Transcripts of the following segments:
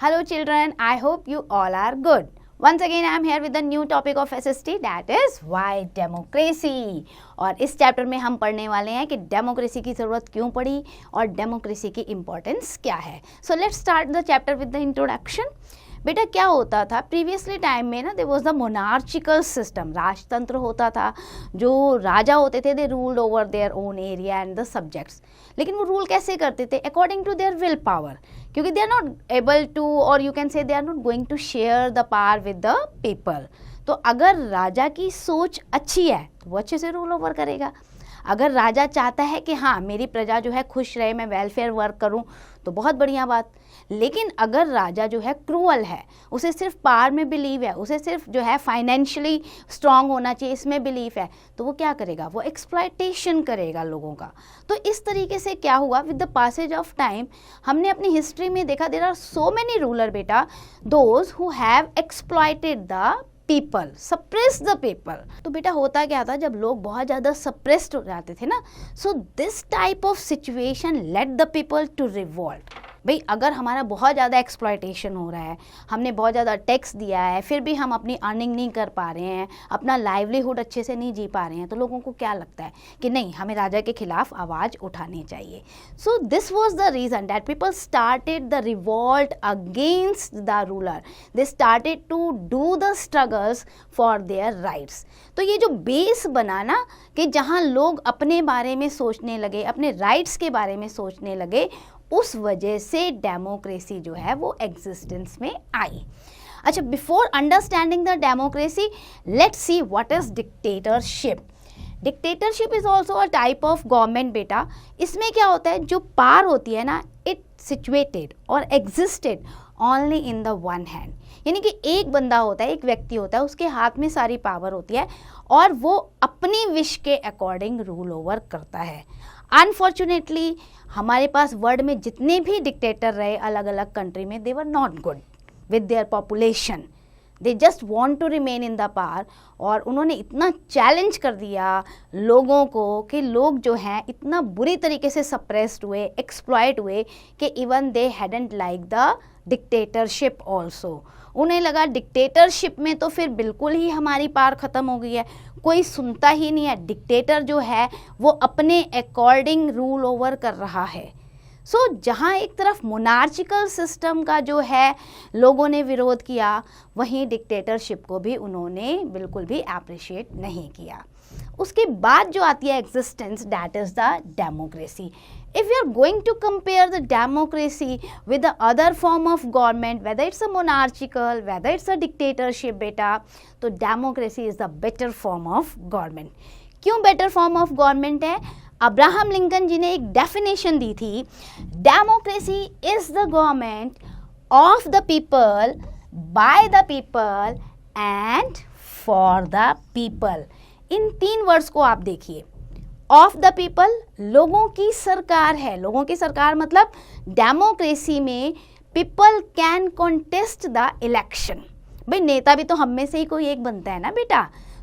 Hello children, I hope you all are good. Once again I am here with a new topic of SST, that is why democracy. और इस chapter में हम पढ़ने वाले हैं कि डेमोक्रेसी की ज़रूरत क्यों पड़ी और डेमोक्रेसी की इम्पोर्टेंस क्या है. So let's start the chapter with the introduction. बेटा क्या होता था प्रीवियसली टाइम में ना, there was the monarchical system, राजतंत्र होता था. जो राजा होते थे they ruled over their own area and the subjects. लेकिन वो रूल कैसे करते थे? According to their will power, क्योंकि they are not able to, और you can say they are not going to share the power with the people. तो अगर राजा की सोच अच्छी है तो वो अच्छे से रूल ओवर करेगा. अगर राजा चाहता है कि हाँ मेरी प्रजा जो है खुश रहे, मैं वेलफेयर वर्क करूं, तो बहुत बढ़िया बात. लेकिन अगर राजा जो है क्रूअल है, उसे सिर्फ पावर में बिलीव है, उसे सिर्फ जो है फाइनेंशियली स्ट्रांग होना चाहिए इसमें बिलीफ है, तो वो क्या करेगा? वो एक्सप्लॉयटेशन करेगा लोगों का. तो इस तरीके से क्या हुआ with the passage of time, हमने अपनी हिस्ट्री में देखा there are so many ruler बेटा, those who have exploited the people, suppress the people. तो बेटा होता क्या था, जब लोग बहुत ज़्यादा सप्रेस्ड हो जाते थे ना, so this type of situation let the people to revolt. भाई अगर हमारा बहुत ज़्यादा एक्सप्लॉयटेशन हो रहा है, हमने बहुत ज़्यादा टैक्स दिया है, फिर भी हम अपनी अर्निंग नहीं कर पा रहे हैं, अपना लाइवलीहुड अच्छे से नहीं जी पा रहे हैं, तो लोगों को क्या लगता है कि नहीं, हमें राजा के खिलाफ आवाज़ उठानी चाहिए. So this was the reason that people started the revolt against the ruler. They started to do the struggles for their rights. तो ये जो बेस बना ना, कि जहाँ लोग अपने बारे में सोचने लगे, अपने राइट्स के बारे में सोचने लगे, उस वजह से डेमोक्रेसी जो है वो एग्जिस्टेंस में आई. अच्छा, before understanding the democracy, let's see what is dictatorship. Dictatorship is also a type of government बेटा. इसमें क्या होता है, जो पावर होती है ना, इट सिचुएटेड और existed only in the one hand. यानी कि एक बंदा होता है, एक व्यक्ति होता है, उसके हाथ में सारी पावर होती है और वो अपनी विश के अकॉर्डिंग रूल ओवर करता है. अनफॉर्चुनेटली हमारे पास वर्ल्ड में जितने भी डिक्टेटर रहे अलग अलग कंट्री में, they were not good with their population. They just want to remain in the power. और उन्होंने इतना चैलेंज कर दिया लोगों को कि लोग जो हैं इतना बुरी तरीके से सप्रेस्ड हुए, एक्सप्लॉइट हुए, कि even they hadn't like the dictatorship also. उन्हें लगा डिक्टेटरशिप में तो फिर बिल्कुल ही हमारी पावर ख़त्म हो गई है, कोई सुनता ही नहीं है, डिक्टेटर जो है वो अपने अकॉर्डिंग रूल ओवर कर रहा है. सो जहाँ एक तरफ मोनार्चिकल सिस्टम का जो है लोगों ने विरोध किया, वहीं डिक्टेटरशिप को भी उन्होंने बिल्कुल भी अप्रिशिएट नहीं किया. उसके बाद जो आती है existence, that is the democracy. If we are going to compare the democracy with the other form of government, whether it's a monarchical, whether it's a dictatorship बेटा, तो democracy is the better form of government. क्यों better form of government है? Abraham Lincoln जी ने एक definition दी थी, democracy is the government of the people, by the people and for the people. In 3 words को आप देखिए. ऑफ द पीपल, लोगों की सरकार है. लोगों की सरकार मतलब डेमोक्रेसी में people can contest the election. भाई नेता भी तो हम में से ही कोई एक बनता है ना बेटा,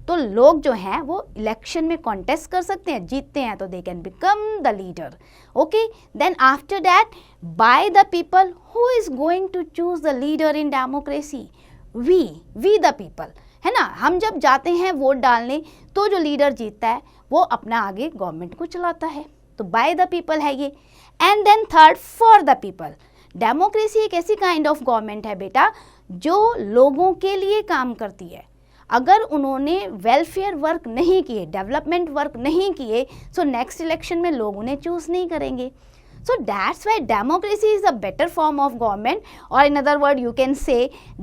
तो लोग जो हैं वो इलेक्शन में कॉन्टेस्ट कर सकते हैं, जीतते हैं तो they can become the leader. Okay, then after that by the people, who is going to choose the leader in democracy? We the people, है ना. हम जब जाते हैं वोट डालने, तो जो लीडर जीतता है वो अपना आगे गवर्नमेंट को चलाता है. तो बाय द पीपल है ये. And then third, for the people. Democracy एक ऐसी काइंड ऑफ गवर्नमेंट है बेटा जो लोगों के लिए काम करती है. अगर उन्होंने वेलफेयर वर्क नहीं किए, डेवलपमेंट वर्क नहीं किए, सो नेक्स्ट इलेक्शन में लोग उन्हें चूज नहीं करेंगे. So that's why democracy is a better form of government, or in other word you can say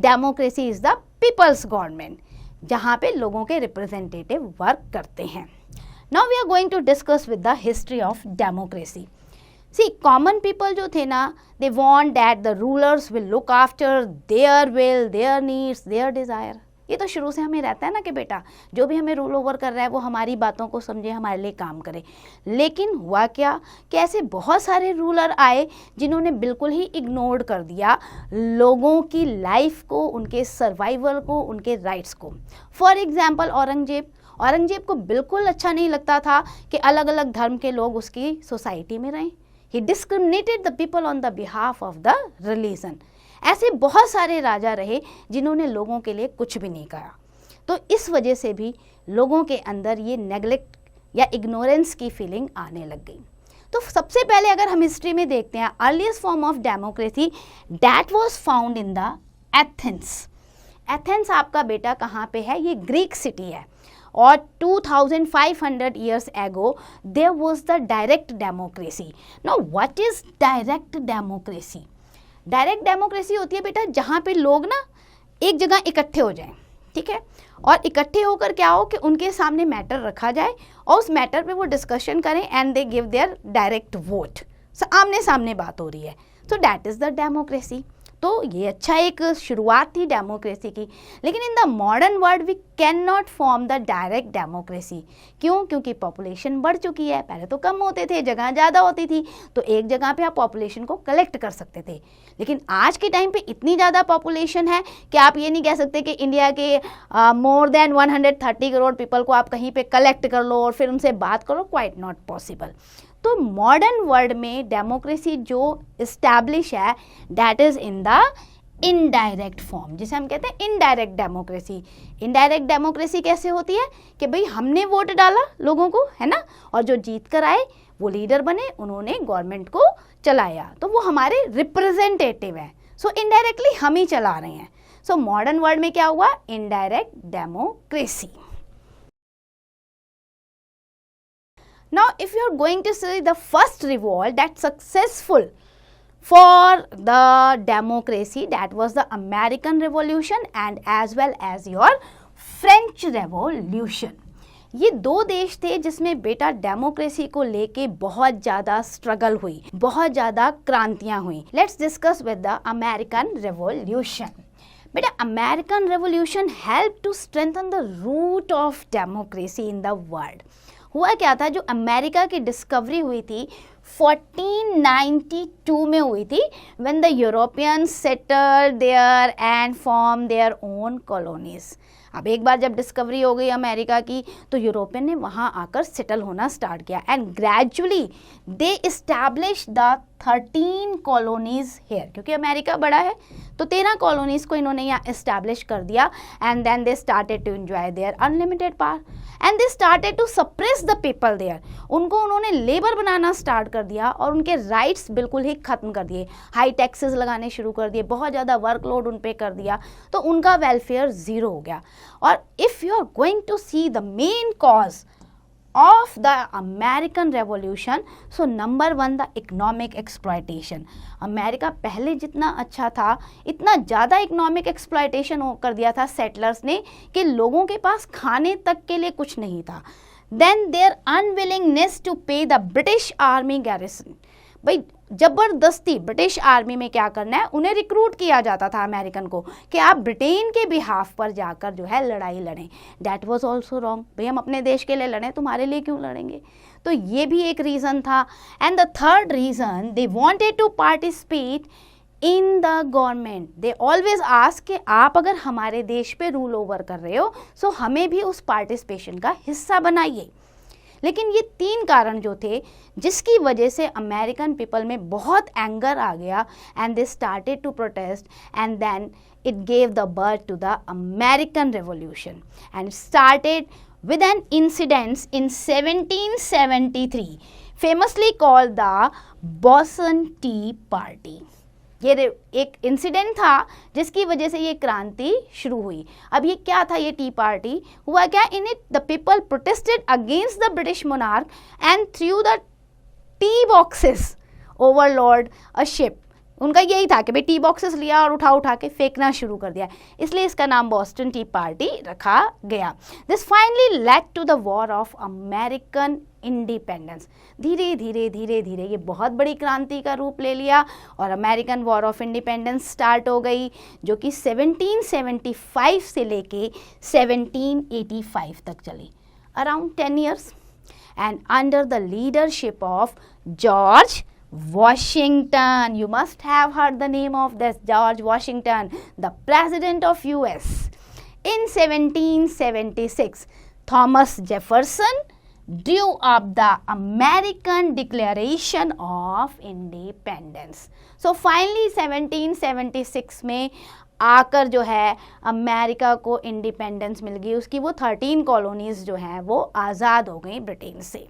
democracy is the people's government, जहाँ पे लोगों के रिप्रेजेंटेटिव वर्क करते हैं. Now we are going to discuss with the history of democracy. See, common people जो थे ना, they want that the rulers will look after their will, their needs, their desire. ये तो शुरू से हमें रहता है ना कि बेटा जो भी हमें रूल ओवर कर रहा है वो हमारी बातों को समझे, हमारे लिए काम करे. लेकिन हुआ क्या कि ऐसे बहुत सारे रूलर आए जिन्होंने बिल्कुल ही इग्नोर कर दिया लोगों की लाइफ को, उनके सर्वाइवल को, उनके राइट्स को. फॉर एग्जाम्पल औरंगजेब को बिल्कुल अच्छा नहीं लगता था कि अलग अलग धर्म के लोग उसकी सोसाइटी में रहें. He discriminated the people on the behalf of the religion. ऐसे बहुत सारे राजा रहे जिन्होंने लोगों के लिए कुछ भी नहीं करा। तो इस वजह से भी लोगों के अंदर ये नेग्लेक्ट या इग्नोरेंस की फीलिंग आने लग गई। तो सबसे पहले अगर हम हिस्ट्री में देखते हैं, earliest form of democracy that was found in the Athens. Athens आपका बेटा कहाँ पे है? ये ग्रीक सिटी है। और 2500 years ago there was the direct democracy. Now what is direct democracy? Direct democracy होती है बेटा जहाँ पे लोग ना एक जगह इकट्ठे हो जाएं, ठीक है, और इकट्ठे होकर क्या हो कि उनके सामने मैटर रखा जाए और उस मैटर पे वो डिस्कशन करें and they give their direct vote. आमने सामने बात हो रही है, तो दैट इज़ द डेमोक्रेसी। तो ये अच्छा एक शुरुआत थी डेमोक्रेसी की। लेकिन in the modern world we can not form the direct democracy. क्यों? क्योंकि पॉपुलेशन बढ़ चुकी है। पहले तो कम होते थे, जगह ज़्यादा होती थी, तो एक जगह पे आप पॉपुलेशन को कलेक्ट कर सकते थे। लेकिन आज के टाइम पे इतनी ज़्यादा पॉपुलेशन है कि आप ये नहीं कह सकते कि इंडिया के मोर देन 130 करोड़ पीपल को आप कहीं पे कलेक्ट कर लो और फिर उनसे बात करो, क्वाइट नॉट पॉसिबल। तो मॉडर्न वर्ल्ड में डेमोक्रेसी जो इस्टेब्लिश है that is in the indirect form, जिसे हम कहते हैं इनडायरेक्ट डेमोक्रेसी। इनडायरेक्ट डेमोक्रेसी कैसे होती है कि भाई हमने वोट डाला लोगों को, है ना, और जो जीत कर आए वो लीडर बने, उन्होंने गवर्नमेंट को चलाया, तो वो हमारे रिप्रेजेंटेटिव हैं। सो इनडायरेक्टली हम ही चला रहे हैं। सो मॉडर्न वर्ल्ड में क्या हुआ? Indirect democracy. Now, if you are going to see the first revolt that's successful for the democracy, that was the American Revolution and as well as your French Revolution. ये दो देश थे जिसमें बेटा democracy को लेके बहुत ज़्यादा स्ट्रगल हुई, बहुत ज़्यादा क्रांतियाँ हुई। Let's discuss with the American revolution. बेटा American revolution help to strengthen the root of democracy in the world. हुआ क्या था, जो अमेरिका की डिस्कवरी हुई थी 1492 में हुई थी, when the Europeans settled there and form their own colonies. अब एक बार जब डिस्कवरी हो गई अमेरिका की तो यूरोपियन ने वहाँ आकर सेटल होना स्टार्ट किया and gradually they establish the 13 colonies here. क्योंकि अमेरिका बड़ा है तो 13 कॉलोनीज को इन्होंने यहाँ इस्टेब्लिश कर दिया and then they started to enjoy their unlimited power and they started to suppress the people there. उनको उन्होंने लेबर बनाना स्टार्ट कर दिया और उनके राइट्स बिल्कुल ही ख़त्म कर दिए, हाई टैक्सेस लगाने शुरू कर दिए, बहुत ज़्यादा वर्कलोड उन पे कर दिया, तो उनका वेलफेयर ज़ीरो हो गया। और if you are going to see the main cause of the American Revolution, so number 1 the economic exploitation। America पहले जितना अच्छा था इतना ज़्यादा इकोनॉमिक एक्सप्लॉयटेशन कर दिया था सेटलर्स ने कि लोगों के पास खाने तक के लिए कुछ नहीं था। Then their unwillingness to pay the British Army garrison, भाई ज़बरदस्ती ब्रिटिश आर्मी में क्या करना है, उन्हें रिक्रूट किया जाता था अमेरिकन को कि आप ब्रिटेन के बिहाफ पर जाकर जो है लड़ाई लड़ें। That was also wrong. भाई हम अपने देश के लिए लड़ें, तुम्हारे लिए क्यों लड़ेंगे? तो ये भी एक रीज़न था। And the third reason, they wanted to participate in the government. They always ask कि आप अगर हमारे देश पे रूल ओवर कर रहे हो सो हमें भी उस पार्टिसिपेशन का हिस्सा बनाइए। लेकिन ये 3 कारण जो थे जिसकी वजह से अमेरिकन पीपल में बहुत एंगर आ गया and they started to protest and then it gave the birth to the American revolution and started with an incident in 1773 famously called the Boston Tea Party। ये एक इंसिडेंट था जिसकी वजह से ये क्रांति शुरू हुई। अब ये क्या था, ये टी पार्टी हुआ क्या? In it the people protested against the British monarch and through the tea boxes overboard a ship. उनका यही था कि भाई टी बॉक्सेस लिया और उठा के फेंकना शुरू कर दिया, इसलिए इसका नाम बॉस्टन टी पार्टी रखा गया। This finally led to the war of American independence. धीरे धीरे ये बहुत बड़ी क्रांति का रूप ले लिया और American war of independence start हो गई, जो कि 1775 से लेके 1785 तक चली, around 10 years, and under the leadership of George Washington. You must have heard the name of this George Washington, the president of US. In 1776, Thomas Jefferson due of the American declaration of independence. So finally 1776 में आकर जो है America को independence मिल गई, उसकी वो 13 colonies जो हैं वो आज़ाद हो गई ब्रिटेन से।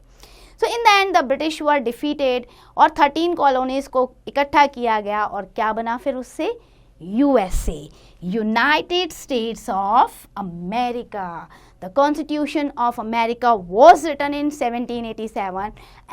So in the end the British were defeated और 13 कॉलोनीज को इकट्ठा किया गया और क्या बना फिर उससे, USA, United states of America. The Constitution of America was written in 1787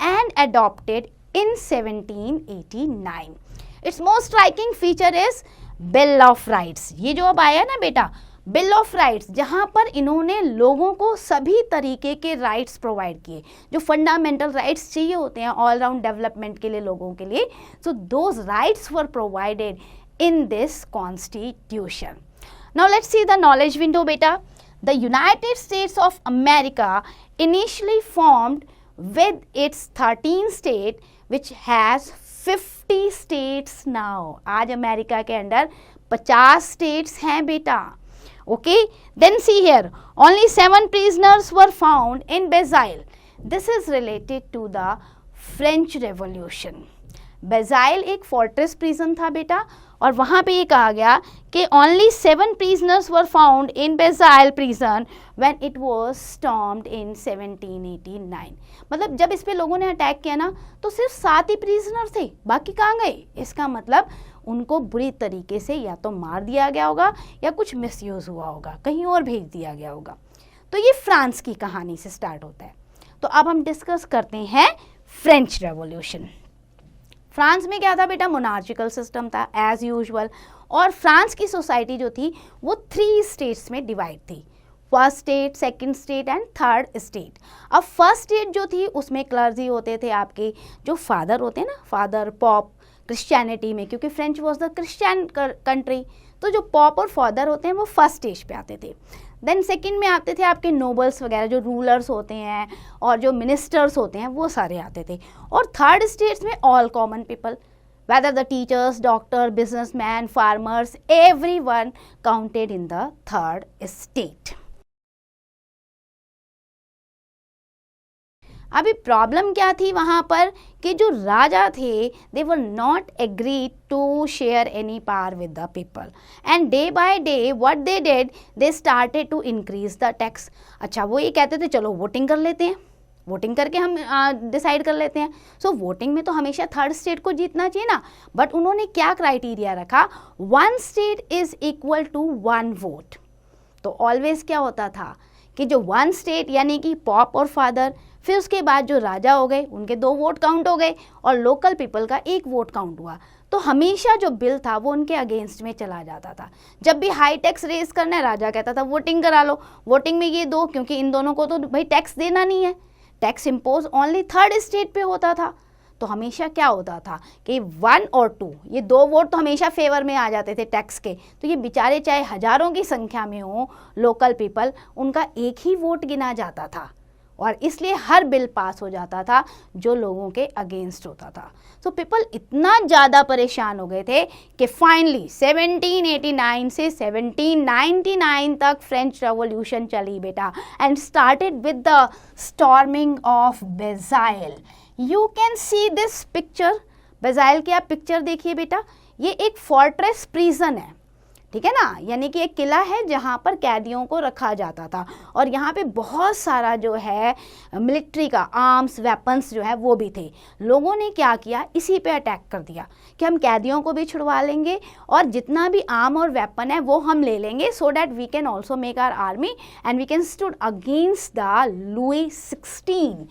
and adopted in 1789. Its most striking feature is Bill of Rights. ये जो अब आया ना बेटा, बिल ऑफ राइट्स, जहाँ पर इन्होंने लोगों को सभी तरीके के राइट्स प्रोवाइड किए, जो फंडामेंटल राइट्स चाहिए होते हैं ऑल राउंड डेवलपमेंट के लिए लोगों के लिए। So those rights were provided in this constitution. Now let's see the knowledge window बेटा। The United States of America initially formed with its 13 state which has 50 states now. आज America के अंदर 50 states हैं बेटा। Okay, then see here, only 7 prisoners were found in Bastille. This is related to the French Revolution. बेजाइल एक fortress prison था बेटा, और वहाँ पे ये कहा गया कि only 7 prisoners were found in Bastille prison when it was stormed in 1789. मतलब जब इस पे लोगों ने अटैक किया ना तो सिर्फ 7 ही प्रिजनर थे, बाकी कहाँ गए। इसका मतलब उनको बुरी तरीके से या तो मार दिया गया होगा या कुछ मिसयूज़ हुआ होगा, कहीं और भेज दिया गया होगा। तो ये फ्रांस की कहानी से स्टार्ट होता है। तो अब हम डिस्कस करते हैं फ्रेंच रेवोल्यूशन। फ्रांस में क्या था बेटा, मोनार्चिकल सिस्टम था एज यूजुअल, और फ्रांस की सोसाइटी जो थी वो 3 स्टेट्स में डिवाइड थी, first state, second state and third state. अब फर्स्ट स्टेट जो थी उसमें क्लर्जी होते थे, आपके जो फादर होते हैं ना, फादर पॉप क्रिश्चियनिटी में, क्योंकि French was the Christian country, तो जो पॉप और फादर होते हैं वो फर्स्ट स्टेज पे आते थे। देन सेकंड में आते थे आपके नोबल्स वगैरह, जो रूलर्स होते हैं और जो मिनिस्टर्स होते हैं वो सारे आते थे। और थर्ड स्टेट्स में all common people, whether the teachers, doctor, businessman, farmers, everyone counted in the third state. अभी प्रॉब्लम क्या थी वहाँ पर कि जो राजा थे they were not agree to share any power with the people, and day by day what they did, they started to increase the tax. अच्छा, वो ये कहते थे चलो वोटिंग कर लेते हैं, वोटिंग करके हम डिसाइड कर लेते हैं। सो वोटिंग में तो हमेशा थर्ड स्टेट को जीतना चाहिए ना, बट उन्होंने क्या क्राइटेरिया रखा, 1 state is equal to 1 vote. तो ऑलवेज क्या होता था कि जो 1 स्टेट यानी कि पॉप और फादर, फिर उसके बाद जो राजा हो गए उनके 2 वोट काउंट हो गए और लोकल पीपल का 1 वोट काउंट हुआ। तो हमेशा जो बिल था वो उनके अगेंस्ट में चला जाता था। जब भी हाई टैक्स रेज करना है, राजा कहता था वोटिंग करा लो, वोटिंग में ये दो, क्योंकि इन दोनों को तो भाई टैक्स देना नहीं है, tax impose only third state पे होता था। तो हमेशा क्या होता था कि 1 और 2 ये 2 वोट तो हमेशा फेवर में आ जाते थे टैक्स के। तो ये बेचारे चाहे हजारों की संख्या में हो लोकल पीपल, उनका 1 ही वोट गिना जाता था और इसलिए हर बिल पास हो जाता था जो लोगों के अगेंस्ट होता था। सो पीपल इतना ज़्यादा परेशान हो गए थे कि फाइनली 1789 से 1799 तक फ्रेंच रेवोल्यूशन चली बेटा, and started with the storming of Bastille. You can see this picture, Bastille की आप पिक्चर देखिए बेटा, ये एक फोर्ट्रेस प्रिजन है, ठीक है ना, यानी कि एक किला है जहाँ पर कैदियों को रखा जाता था, और यहाँ पे बहुत सारा जो है मिलिट्री का आर्म्स वेपन्स जो है वो भी थे। लोगों ने क्या किया, इसी पे अटैक कर दिया कि हम कैदियों को भी छुड़वा लेंगे और जितना भी आर्म और वेपन है वो हम ले लेंगे, so that we can also make our army and we can stood against the Louis 16।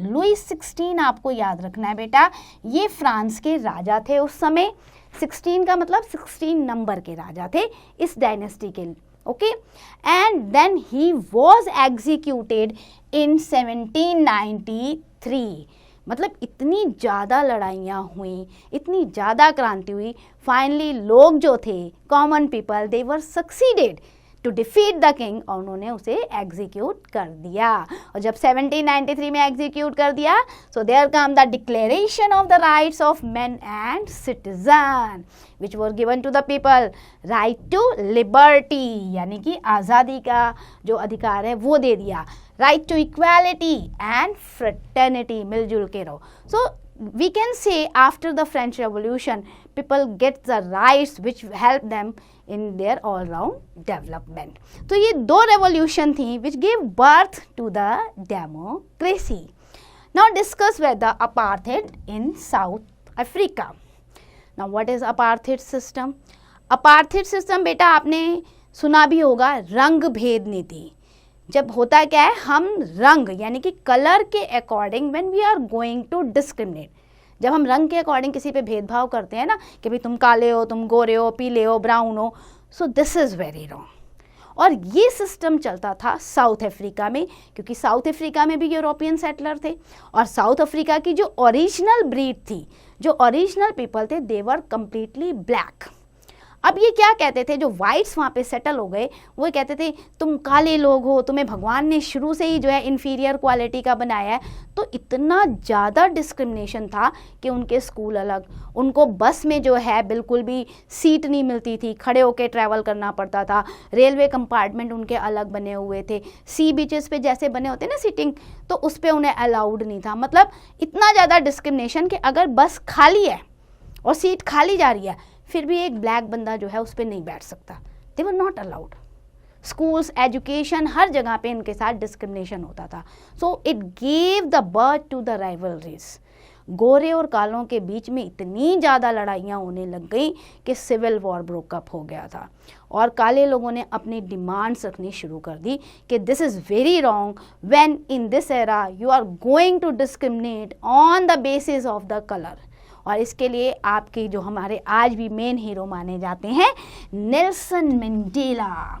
Louis 16 आपको याद रखना है बेटा, ये फ्रांस के राजा थे उस समय। 16 का मतलब 16 नंबर के राजा थे इस डायनेस्टी के, okay. And then he was executed in 1793। मतलब इतनी ज़्यादा लड़ाइयाँ हुई, इतनी ज़्यादा क्रांति हुई, फाइनली लोग जो थे common people, they were succeeded to defeat the king, और उन्होंने उसे एग्जीक्यूट कर दिया। और जब 1793 में एग्जीक्यूट कर दिया, so there come the declaration of the rights of man and citizen which were given to the people, right to liberty, यानी कि आज़ादी का जो अधिकार है वो दे दिया, right to equality and fraternity, मिलजुल के रहो। सो we can say after the French Revolution people get the rights which help them in their all round development. तो ये दो revolution थी which gave birth to the democracy. Now discuss with the apartheid in South Africa. Now what is apartheid system? Apartheid system बेटा आपने सुना भी होगा, रंग भेद नीति। जब होता क्या है, हम रंग यानी कि कलर के according when we are going to discriminate, जब हम रंग के अकॉर्डिंग किसी पे भेदभाव करते हैं ना कि भाई तुम काले हो, तुम गोरे हो, पीले हो, ब्राउन हो, so this is very wrong. और ये सिस्टम चलता था साउथ अफ्रीका में, क्योंकि साउथ अफ्रीका में भी यूरोपियन सेटलर थे और साउथ अफ्रीका की जो ओरिजिनल ब्रीड थी, जो ओरिजिनल पीपल थे, दे वर कम्प्लीटली ब्लैक। अब ये क्या कहते थे, जो वाइट्स वहाँ पे सेटल हो गए, वो कहते थे तुम काले लोग हो, तुम्हें भगवान ने शुरू से ही जो है इन्फीरियर क्वालिटी का बनाया है। तो इतना ज़्यादा डिस्क्रिमिनेशन था कि उनके स्कूल अलग, उनको बस में जो है बिल्कुल भी सीट नहीं मिलती थी, खड़े होकर ट्रैवल करना पड़ता था, रेलवे कंपार्टमेंट उनके अलग बने हुए थे, सी बीचेस पे जैसे बने होते ना सीटिंग, तो उस पर उन्हें अलाउड नहीं था। मतलब इतना ज़्यादा डिस्क्रिमिनेशन कि अगर बस खाली है और सीट खाली जा रही है, फिर भी एक ब्लैक बंदा जो है उस पर नहीं बैठ सकता। They were not allowed. Schools, education, हर जगह पे इनके साथ डिस्क्रिमिनेशन होता था। So it gave the birth to the rivalries. गोरे और कालों के बीच में इतनी ज़्यादा लड़ाइयाँ होने लग गई कि सिविल वॉर ब्रोकअप हो गया था और काले लोगों ने अपनी डिमांड्स रखनी शुरू कर दी कि this is very wrong when in this era you are going to discriminate on the basis of the colour. और इसके लिए आपके जो हमारे आज भी मेन हीरो माने जाते हैं, Nelson Mandela.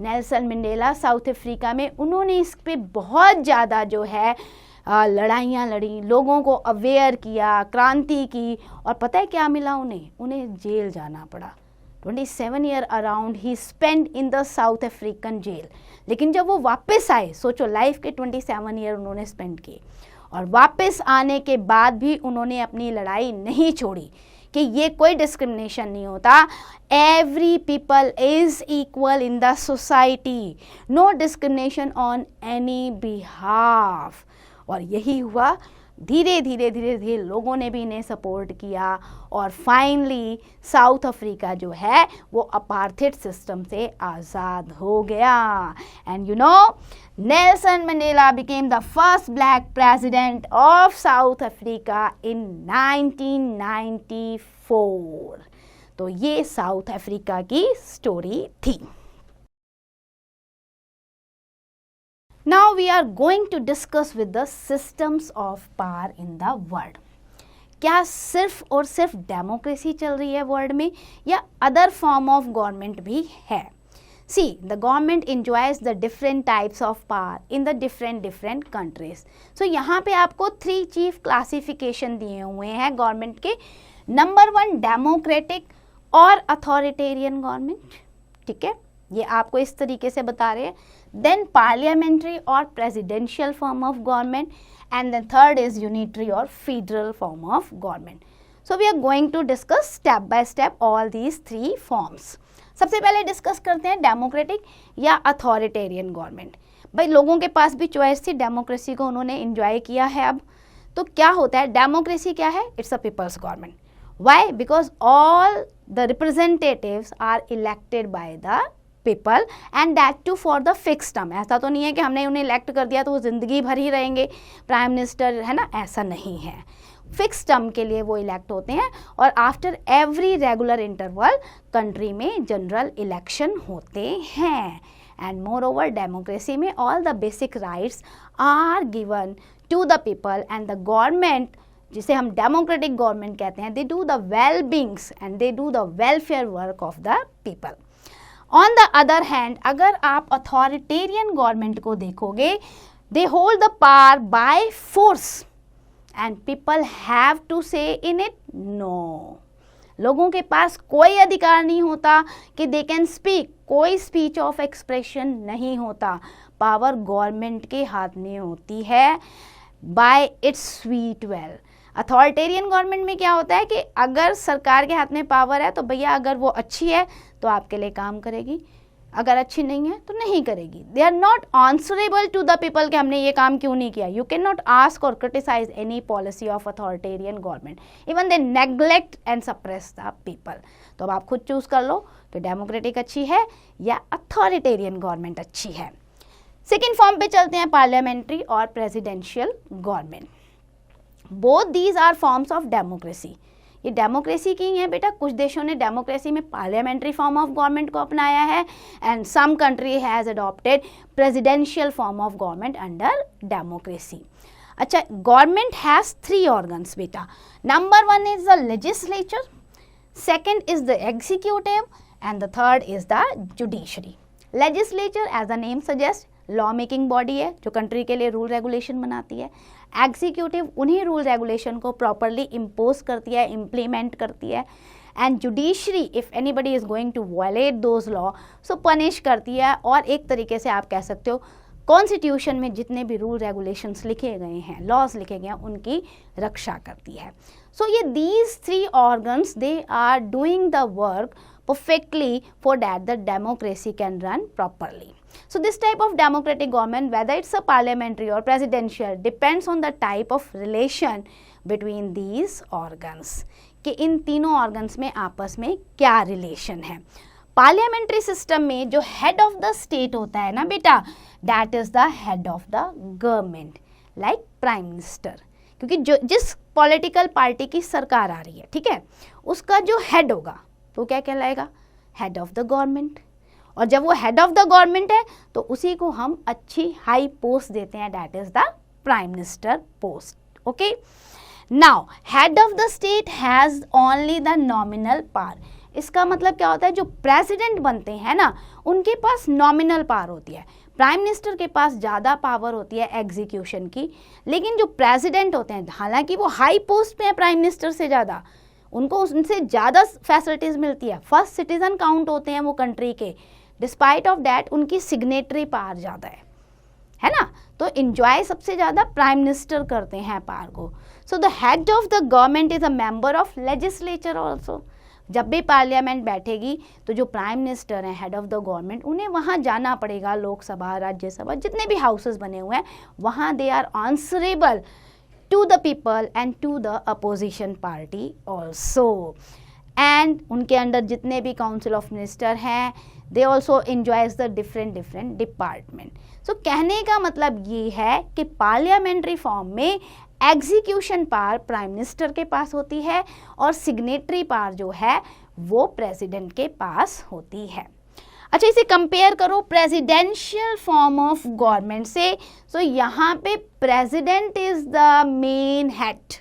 Nelson Mandela south Africa में, उन्होंने इस पे बहुत ज़्यादा जो है लड़ाइयाँ लड़ी, लोगों को अवेयर किया, क्रांति की, और पता है क्या मिला उन्हें जेल जाना पड़ा। 27 year around he spend in the South African jail. लेकिन जब वो वापस आए, सोचो लाइफ के 27 ईयर उन्होंने स्पेंड किए, और वापस आने के बाद भी उन्होंने अपनी लड़ाई नहीं छोड़ी कि ये कोई डिस्क्रिमिनेशन नहीं होता, every people is equal in the society, no discrimination on any behalf. और यही हुआ, धीरे धीरे लोगों ने भी इन्हें सपोर्ट किया और फाइनली साउथ अफ्रीका जो है वो अपार्थाइड सिस्टम से आज़ाद हो गया। And you know, Nelson Mandela became the first black president of South Africa in 1994। तो ये साउथ अफ्रीका की स्टोरी थी। Now we are going to discuss with the systems of power in the world। क्या सिर्फ और सिर्फ democracy चल रही है वर्ल्ड में, या अदर फॉर्म ऑफ गवर्नमेंट भी है? See, the government enjoys the different types of power in the different countries। So यहाँ पे आपको 3 चीफ क्लासिफिकेशन दिए हुए हैं गवर्नमेंट के। नंबर 1 डेमोक्रेटिक और अथॉरिटेरियन गवर्नमेंट, ठीक है, ये आपको इस तरीके से बता रहे हैं। देन पार्लियामेंट्री और presidential form of government, and then third is unitary और federal form of government. So we are going to discuss step by step all these 3 forms. सबसे पहले डिस्कस करते हैं डेमोक्रेटिक या अथॉरिटेरियन गवर्नमेंट। भाई लोगों के पास भी चॉइस थी, डेमोक्रेसी को उन्होंने एंजॉय किया है। अब तो क्या होता है, डेमोक्रेसी क्या है? It's a people's government. Why? Because all the representatives are elected by the people and that too for the fix term. ऐसा तो नहीं है कि हमने उन्हें इलेक्ट कर दिया तो वो ज़िंदगी भर ही रहेंगे प्राइम मिनिस्टर, है ना, ऐसा नहीं है। फिक्स टर्म के लिए वो इलेक्ट होते हैं और after every regular interval country में जनरल इलेक्शन होते हैं। एंड मोर ओवर डेमोक्रेसी में all the basic rights are given to the people and the government, जिसे हम डेमोक्रेटिक गवर्नमेंट कहते हैं, they do the well beings and they do the welfare work of the people. On the other hand, अगर आप authoritarian government को देखोगे, they hold the power by force and people have to say in it? No. लोगों के पास कोई अधिकार नहीं होता कि दे कैन स्पीक, कोई स्पीच ऑफ एक्सप्रेशन नहीं होता। पावर गवर्नमेंट के हाथ में होती है bye it's sweet well. Authoritarian government में क्या होता है कि अगर सरकार के हाथ में पावर है तो भैया अगर वो अच्छी है तो आपके लिए काम करेगी, अगर अच्छी नहीं है तो नहीं करेगी। They are not answerable to the people कि हमने ये काम क्यों नहीं किया। यू कैन नॉट आस्क और criticise any policy of authoritarian government, even they neglect and suppress the people. तो अब आप खुद चूज कर लो कि डेमोक्रेटिक अच्छी है या अथॉरिटेरियन गवर्नमेंट अच्छी है। सेकेंड फॉर्म पे चलते हैं, पार्लियामेंट्री और presidential government. Both these are forms of democracy. ये डेमोक्रेसी की है बेटा। कुछ देशों ने डेमोक्रेसी में पार्लियामेंट्री फॉर्म ऑफ गवर्नमेंट को अपनाया है and some country has adopted presidential form of government under democracy. अच्छा, गवर्नमेंट हैज 3 ऑर्गन्स बेटा। Number 1 is the legislature, second is the executive and the third is the judiciary. Legislature as the name suggest law making body है जो country के लिए rule regulation बनाती है। Executive उन्हीं rule regulation को properly impose करती है, इम्प्लीमेंट करती है। And judiciary if anybody is going to violate those law so punish करती है। और एक तरीके से आप कह सकते हो कॉन्स्टिट्यूशन में जितने भी रूल रेगुलेशंस लिखे गए हैं, लॉज लिखे गए हैं, उनकी रक्षा करती है। सो ये these 3 organs they are doing the work perfectly for that the democracy can run properly. So this type of democratic government, whether it's a parliamentary or presidential, depends on the type of relation between these organs, कि इन तीनों organs में आपस में क्या relation है। Parliamentary system में जो head of the state होता है ना बेटा, that is the head of the government, like prime minister. क्योंकि जो जिस पॉलिटिकल पार्टी की सरकार आ रही है, ठीक है, उसका जो हेड होगा तो क्या कहलाएगा, हेड ऑफ द गवर्नमेंट। और जब वो हेड ऑफ द गवर्नमेंट है तो उसी को हम अच्छी हाई पोस्ट देते हैं, that is the prime minister post. Okay, now head of the state has only the nominal power. इसका मतलब क्या होता है, जो प्रेसिडेंट बनते हैं ना उनके पास नॉमिनल पावर होती है। प्राइम मिनिस्टर के पास ज़्यादा पावर होती है एग्जीक्यूशन की, लेकिन जो प्रेसिडेंट होते हैं हालांकि वो हाई पोस्ट पे है प्राइम मिनिस्टर से ज़्यादा, उनको उनसे ज़्यादा फैसिलिटीज़ मिलती है, फर्स्ट सिटीजन काउंट होते हैं वो कंट्री के, डिस्पाइट ऑफ दैट उनकी सिग्नेटरी पावर ज़्यादा है ना। तो इंजॉय सबसे ज़्यादा प्राइम मिनिस्टर करते हैं पावर को। So the head of the government is a member of legislature also. जब भी पार्लियामेंट बैठेगी तो जो प्राइम मिनिस्टर हैं, हेड ऑफ द गवर्नमेंट, उन्हें वहाँ जाना पड़ेगा, लोकसभा, राज्यसभा, जितने भी हाउसेस बने हुए हैं वहाँ they are answerable to the people and to the opposition party also, and उनके अंदर जितने भी काउंसिल ऑफ मिनिस्टर हैं they also enjoys the different department. सो कहने का मतलब ये है कि पार्लियामेंट्री फॉर्म में एग्जीक्यूशन पावर प्राइम मिनिस्टर के पास होती है और सिग्नेटरी पावर जो है वो प्रेसिडेंट के पास होती है। अच्छा, इसे कंपेयर करो प्रेसिडेंशियल फॉर्म ऑफ गवर्नमेंट से। सो यहाँ पे president is the main head.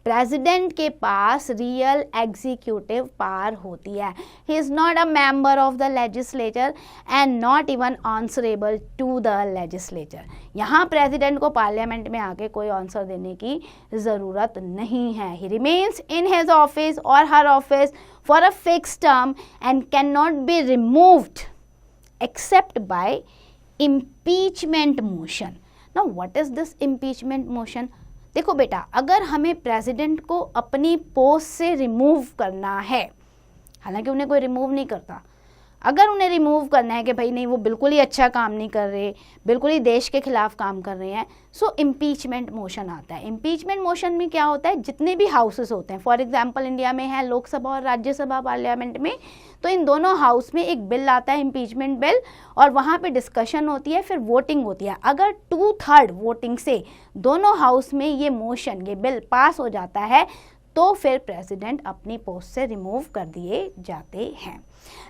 President के पास रियल एग्जीक्यूटिव पावर होती है। He is not a member of the legislature and not even answerable to the legislature. यहाँ प्रेसिडेंट को पार्लियामेंट में आके कोई आंसर देने की ज़रूरत नहीं है। He remains in his office और हर office for a fix term and can not be removed except by impeachment motion. Now what is this impeachment motion? देखो बेटा, अगर हमें प्रेसिडेंट को अपनी पोस्ट से रिमूव करना है, हालांकि उन्हें कोई रिमूव नहीं करता, अगर उन्हें रिमूव करना है कि भाई नहीं वो बिल्कुल ही अच्छा काम नहीं कर रहे, बिल्कुल ही देश के खिलाफ काम कर रहे हैं, सो इम्पीचमेंट मोशन आता है। इम्पीचमेंट मोशन में क्या होता है, जितने भी हाउसेस होते हैं, फॉर एग्जांपल इंडिया में है लोकसभा और राज्यसभा पार्लियामेंट में, तो इन दोनों हाउस में एक बिल आता है इम्पीचमेंट बिल, और वहाँ पे डिस्कशन होती है, फिर वोटिंग होती है। अगर 2/3 वोटिंग से दोनों हाउस में ये मोशन, ये बिल पास हो जाता है तो फिर प्रेसिडेंट अपनी पोस्ट से रिमूव कर दिए जाते हैं।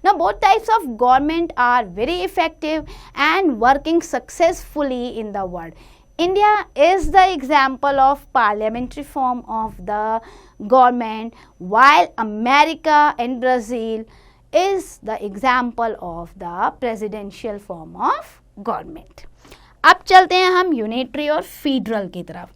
Now both types of government are very effective and working successfully in the world. India is the example of parliamentary form of the government, while America and Brazil is the example of the presidential form of government. अब चलते हैं हम unitary और federal की तरफ।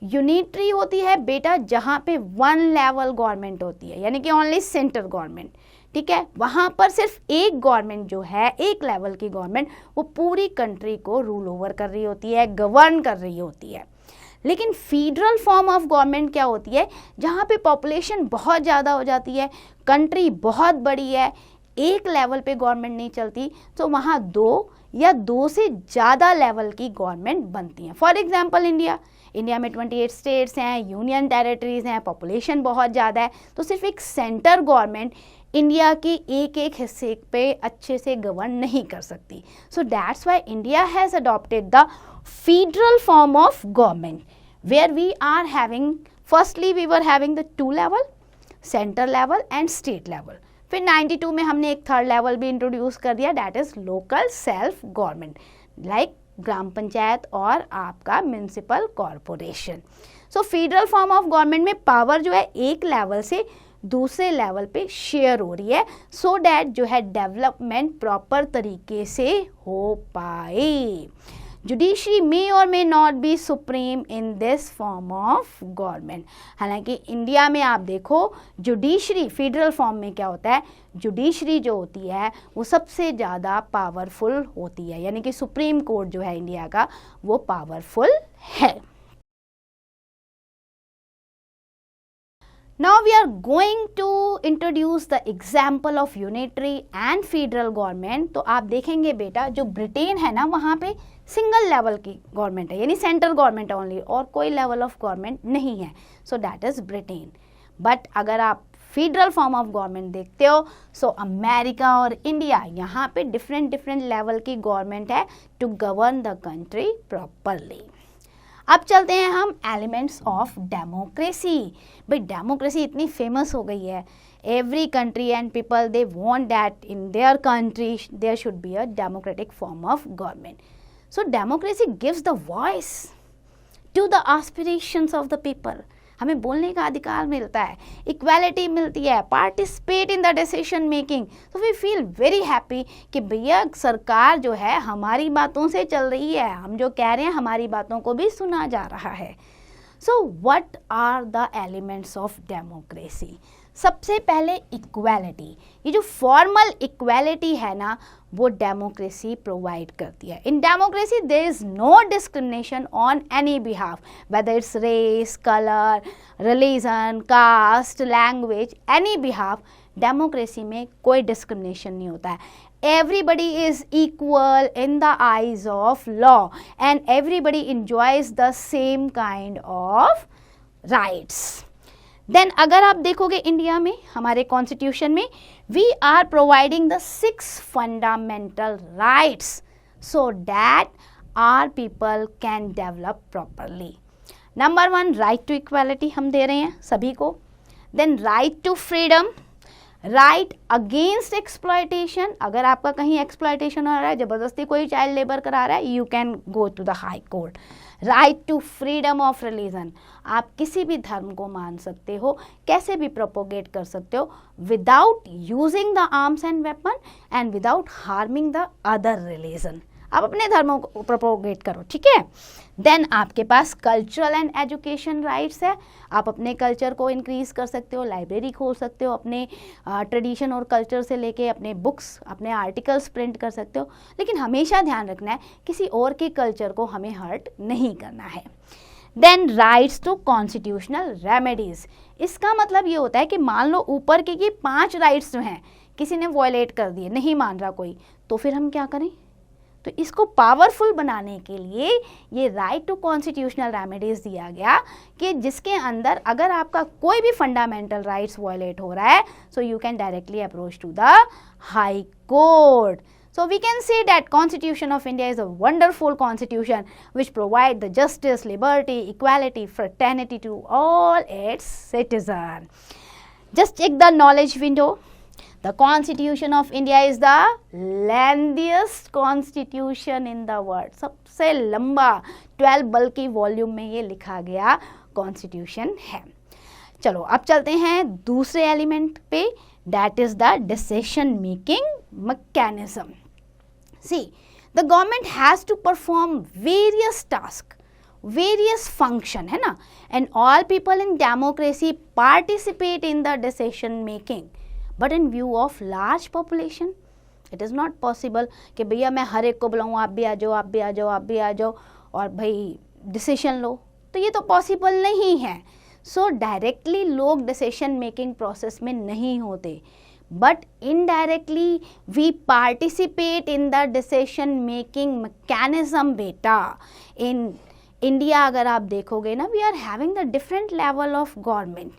Unitary होती है बेटा जहाँ पे वन लेवल गवर्नमेंट होती है, यानी कि ओनली सेंटर गवर्नमेंट, ठीक है। वहाँ पर सिर्फ एक गवर्नमेंट जो है, एक लेवल की गवर्नमेंट, वो पूरी कंट्री को रूल ओवर कर रही होती है, गवर्न कर रही होती है। लेकिन फेडरल फॉर्म ऑफ गवर्नमेंट क्या होती है, जहाँ पे पॉपुलेशन बहुत ज़्यादा हो जाती है, कंट्री बहुत बड़ी है, एक लेवल पे गवर्नमेंट नहीं चलती, तो वहाँ दो या दो से ज़्यादा लेवल की गवर्नमेंट बनती हैं। फॉर एग्जांपल इंडिया में 28 स्टेट्स हैं, यूनियन टेरिटरीज हैं, पॉपुलेशन बहुत ज़्यादा है, तो सिर्फ एक सेंटर गवर्नमेंट इंडिया के एक एक हिस्से पे अच्छे से गवर्न नहीं कर सकती। So that's why India has adopted the federal form of government where we are having, firstly we were having the 2 level, centre level and state level. फिर 92 में हमने एक 3rd लेवल भी इंट्रोड्यूस कर दिया, that is local self government, like gram panchayat और आपका municipal corporation. So federal form of government में पावर जो है एक लेवल से दूसरे लेवल पे शेयर हो रही है, सो डैट जो है डेवलपमेंट प्रॉपर तरीके से हो पाए। जुडिशरी मे और may not be supreme in this form of government. हालांकि इंडिया में आप देखो जुडिशरी फेडरल फॉर्म में क्या होता है, जुडिशरी जो होती है वो सबसे ज़्यादा पावरफुल होती है, यानी कि सुप्रीम कोर्ट जो है इंडिया का वो पावरफुल है। Now we are going to introduce the example of unitary and federal government। तो आप देखेंगे बेटा जो ब्रिटेन है ना, वहाँ पे सिंगल लेवल की गवर्नमेंट है, यानी सेंट्रल गवर्नमेंट ओनली, और कोई लेवल ऑफ गवर्नमेंट नहीं है, so that is Britain. But अगर आप फेडरल फॉर्म ऑफ गवर्नमेंट देखते हो, सो अमेरिका और इंडिया, यहाँ पे डिफरेंट लेवल की गवर्नमेंट है to govern the country properly. अब चलते हैं हम एलिमेंट्स ऑफ डेमोक्रेसी। भाई डेमोक्रेसी इतनी फेमस हो गई है, every country and people they want that in their country there should be a democratic form of government. So democracy gives the voice to the aspirations of the people. हमें बोलने का अधिकार मिलता है, इक्वालिटी मिलती है, participate in the decision making. तो we feel very happy कि भैया सरकार जो है हमारी बातों से चल रही है, हम जो कह रहे हैं हमारी बातों को भी सुना जा रहा है। So what are the elements of democracy? सबसे पहले इक्वालिटी। ये जो फॉर्मल इक्वालिटी है ना, वो डेमोक्रेसी प्रोवाइड करती है। In democracy there is no discrimination on any behalf, whether it's race, colour, religion, caste, language, any behalf. Democracy में कोई डिस्क्रिमिनेशन नहीं होता है। Everybody is equal in the eyes of law and everybody enjoys the same kind of rights. Then अगर आप देखोगे India में हमारे कॉन्स्टिट्यूशन में we are providing the 6 fundamental rights so that our people can develop properly. Number 1 right to equality हम दे रहे हैं सभी को. Then right to freedom, right against exploitation. अगर आपका कहीं एक्सप्लॉयटेशन हो रहा है, ज़बरदस्ती कोई चाइल्ड लेबर करा रहा है, you can go to the high court. Right to freedom of religion, आप किसी भी धर्म को मान सकते हो, कैसे भी प्रोपोगेट कर सकते हो without using the arms and weapon and without harming the other religion. आप अपने धर्मों को प्रोपोगेट करो, ठीक है। देन आपके पास कल्चरल एंड एजुकेशन राइट्स है, आप अपने कल्चर को इंक्रीज कर सकते हो, लाइब्रेरी खोल सकते हो, अपने ट्रेडिशन और कल्चर से लेके अपने बुक्स, अपने आर्टिकल्स प्रिंट कर सकते हो, लेकिन हमेशा ध्यान रखना है किसी और के कल्चर को हमें हर्ट नहीं करना है। Then rights to constitutional remedies, इसका मतलब ये होता है कि मान लो ऊपर के ये 5 राइट्स जो हैं किसी ने वॉयलेट कर दिए, नहीं मान रहा कोई, तो फिर हम क्या करें? तो इसको पावरफुल बनाने के लिए ये राइट टू कॉन्स्टिट्यूशनल रेमेडीज दिया गया कि जिसके अंदर अगर आपका कोई भी फंडामेंटल राइट्स वॉयलेट हो रहा है, so you can directly approach to the high court. So we can say that Constitution of India is a wonderful constitution which provide the justice, liberty, equality, fraternity to all its citizens. Just check the knowledge window. The Constitution of India is the lengthiest constitution in the world. सबसे लंबा 12 बल्कि volume में ये लिखा गया constitution है. चलो अब चलते हैं दूसरे एलिमेंट पे, that is the decision making mechanism. See, the government has to perform various tasks. Various function, है ना, and all people in democracy participate in the decision making, but in view of large population it is not possible कि भैया मैं हर एक को बुलाऊँ, आप भी आ जाओ, आप भी आ जाओ, आप भी आ जाओ और भाई डिसीजन लो, तो ये तो पॉसिबल नहीं है। सो डायरेक्टली लोग डिसीजन मेकिंग प्रोसेस में नहीं होते, but indirectly we participate in the decision making mechanism. बेटा इन इंडिया अगर आप देखोगे ना, we are having the different level of government,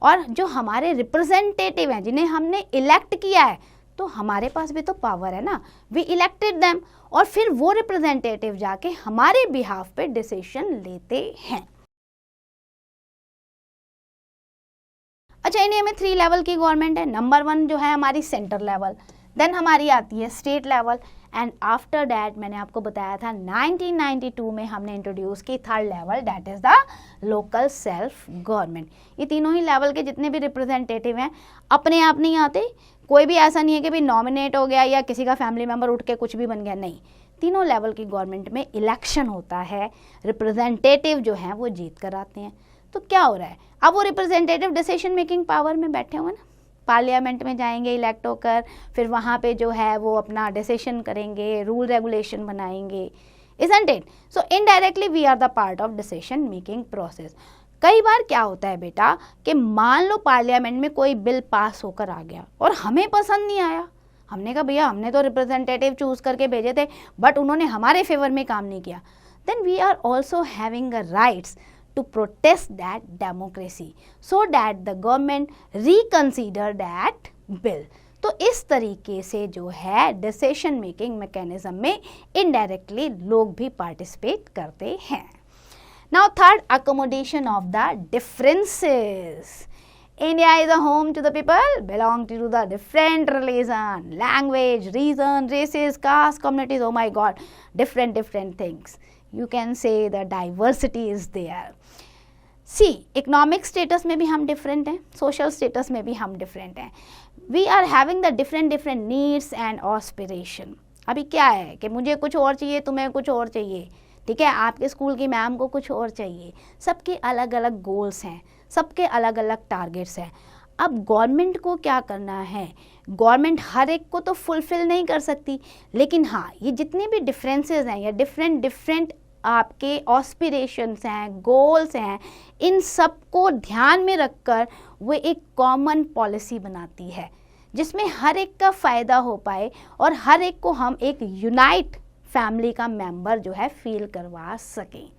और जो हमारे रिप्रेजेंटेटिव हैं जिन्हें हमने इलेक्ट किया है, तो हमारे पास भी तो पावर है ना, वी इलेक्टेड देम, और फिर वो रिप्रेजेंटेटिव जाके हमारे बिहाफ पे डिसीजन लेते हैं। अच्छा, इंडिया में 3 लेवल की गवर्नमेंट है। नंबर 1 जो है हमारी सेंटर लेवल, देन हमारी आती है state level, and after that मैंने आपको बताया था 1992 में हमने इंट्रोड्यूस की 3rd level, that is the local self government. ये तीनों ही लेवल के जितने भी रिप्रेजेंटेटिव हैं अपने आप नहीं आते, कोई भी ऐसा नहीं है कि भाई नॉमिनेट हो गया या किसी का फैमिली मेम्बर उठ के कुछ भी बन गया, नहीं, तीनों लेवल की गवर्नमेंट में इलेक्शन होता है, रिप्रेजेंटेटिव जो हैं वो जीत कर आते हैं। तो क्या हो रहा है, अब वो रिप्रेजेंटेटिव डिसीजन मेकिंग पावर में बैठे हुए ना, पार्लियामेंट में जाएंगे इलेक्ट होकर, फिर वहाँ पे जो है वो अपना डिसीजन करेंगे, रूल रेगुलेशन बनाएंगे, isn't it? So indirectly we are the part of decision making process. कई बार क्या होता है बेटा कि मान लो पार्लियामेंट में कोई बिल पास होकर आ गया और हमें पसंद नहीं आया, हमने कहा भैया हमने तो रिप्रेजेंटेटिव चूज करके भेजे थे बट उन्होंने हमारे फेवर में काम नहीं किया, then we are also having a rights to protest that democracy so that the government reconsider that bill. तो इस तरीके से जो है डिसीजन मेकिंग मैकेनिज्म में इनडायरेक्टली लोग भी पार्टिसिपेट करते हैं। Now third, accommodation of the differences. India is a home to the people belong to the different religion, language, reason, races, caste, communities, oh my god, different things. You can say the diversity is there. See economic status में भी हम different हैं, social status में भी हम different हैं, we are having the different needs and aspiration. अभी क्या है कि मुझे कुछ और चाहिए, तुम्हें कुछ और चाहिए, ठीक है, आपके स्कूल की मैम को कुछ और चाहिए, सबके अलग अलग गोल्स हैं, सबके अलग अलग टारगेट्स हैं। अब गवर्नमेंट को क्या करना है, गवर्नमेंट हर एक को तो फुलफिल नहीं कर सकती, लेकिन हाँ ये जितने भी डिफरेंसेस हैं या डिफरेंट आपके ऑस्पिरेशंस हैं, गोल्स हैं, इन सब को ध्यान में रखकर वो एक कॉमन पॉलिसी बनाती है जिसमें हर एक का फ़ायदा हो पाए और हर एक को हम एक यूनाइट फैमिली का मेंबर जो है फील करवा सकें।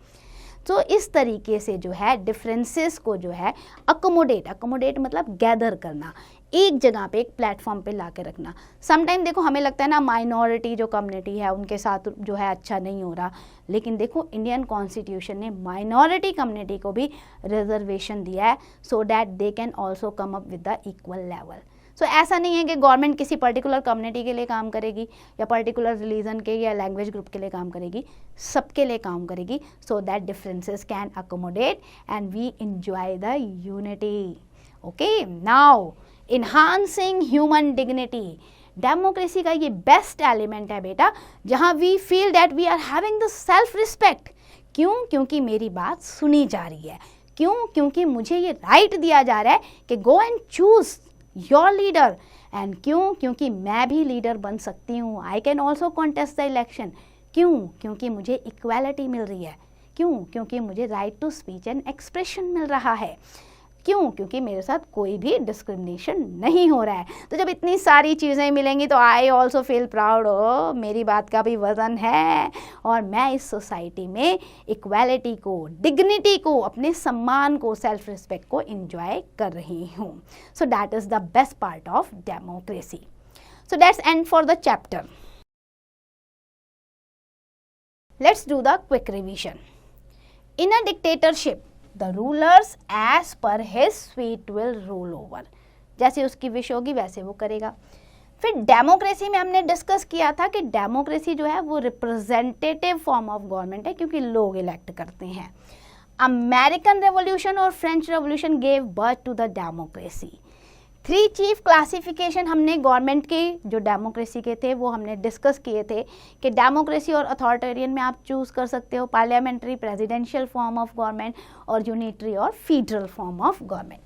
तो इस तरीके से जो है डिफरेंसेस को जो है अकोमोडेट मतलब गैदर करना, एक जगह पे एक प्लेटफॉर्म पे ला के रखना। समटाइम देखो हमें लगता है ना माइनॉरिटी जो कम्युनिटी है उनके साथ जो है अच्छा नहीं हो रहा, लेकिन देखो इंडियन कॉन्स्टिट्यूशन ने माइनॉरिटी कम्युनिटी को भी रिजर्वेशन दिया है so that they can also come up with the equal level. So ऐसा नहीं है कि गवर्नमेंट किसी पर्टिकुलर कम्युनिटी के लिए काम करेगी या पर्टिकुलर रिलीजन के या लैंग्वेज ग्रुप के लिए काम करेगी, सबके लिए काम करेगी so that differences can accommodate and we enjoy the unity. Okay, now enhancing human dignity, democracy का ये बेस्ट एलिमेंट है बेटा जहाँ we feel that we are having the self respect. क्यों? क्योंकि मेरी बात सुनी जा रही है। क्यों? क्योंकि मुझे ये राइट दिया जा रहा है कि go and choose your leader. And क्यों? क्योंकि मैं भी लीडर बन सकती हूँ, I can also contest the election. क्यों? क्योंकि मुझे इक्वालिटी मिल रही है। क्यों? क्योंकि मुझे right to speech and expression मिल रहा है। क्यों? क्योंकि मेरे साथ कोई भी डिस्क्रिमिनेशन नहीं हो रहा है। तो जब इतनी सारी चीज़ें मिलेंगी तो आई ऑल्सो फील प्राउड, हो मेरी बात का भी वज़न है और मैं इस सोसाइटी में इक्वालिटी को, डिग्निटी को, अपने सम्मान को, सेल्फ रिस्पेक्ट को एंजॉय कर रही हूँ। So that is the best part of democracy. So that's and for the chapter. Let's do the quick revision. In a dictatorship the rulers as per his sweet will rule over, जैसे उसकी wish होगी वैसे वो करेगा। फिर democracy में हमने discuss किया था कि डेमोक्रेसी जो है वो रिप्रेजेंटेटिव फॉर्म ऑफ गवर्नमेंट है क्योंकि लोग इलेक्ट करते हैं। अमेरिकन रेवोल्यूशन और French revolution gave birth to the democracy. 3 chief classification हमने गवर्नमेंट के जो डेमोक्रेसी के थे वो हमने डिस्कस किए थे कि डेमोक्रेसी और अथॉरिटेरियन में आप चूज़ कर सकते हो parliamentary, presidential form of government और यूनिटरी और federal form of government.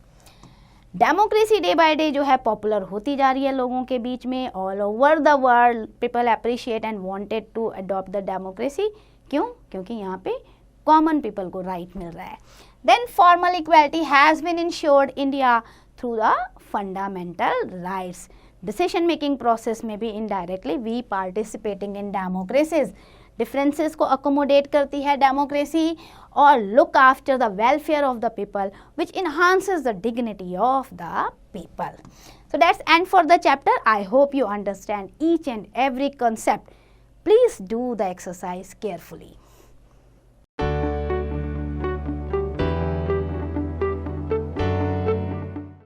Democracy day by day जो है पॉपुलर होती जा रही है लोगों के बीच में। All over the world people appreciate and wanted to adopt the democracy. क्यों? क्योंकि यहाँ पे कॉमन पीपल को राइट मिल रहा है। Then formal equality has been ensured India through the fundamental rights. Decision making process में भी indirectly we participating in democracies. Differences को अकोमोडेट करती है डेमोक्रेसी और look after the welfare of the people which enhances the dignity of the people. So that's end for the chapter. I hope you understand each and every concept. Please do the exercise carefully.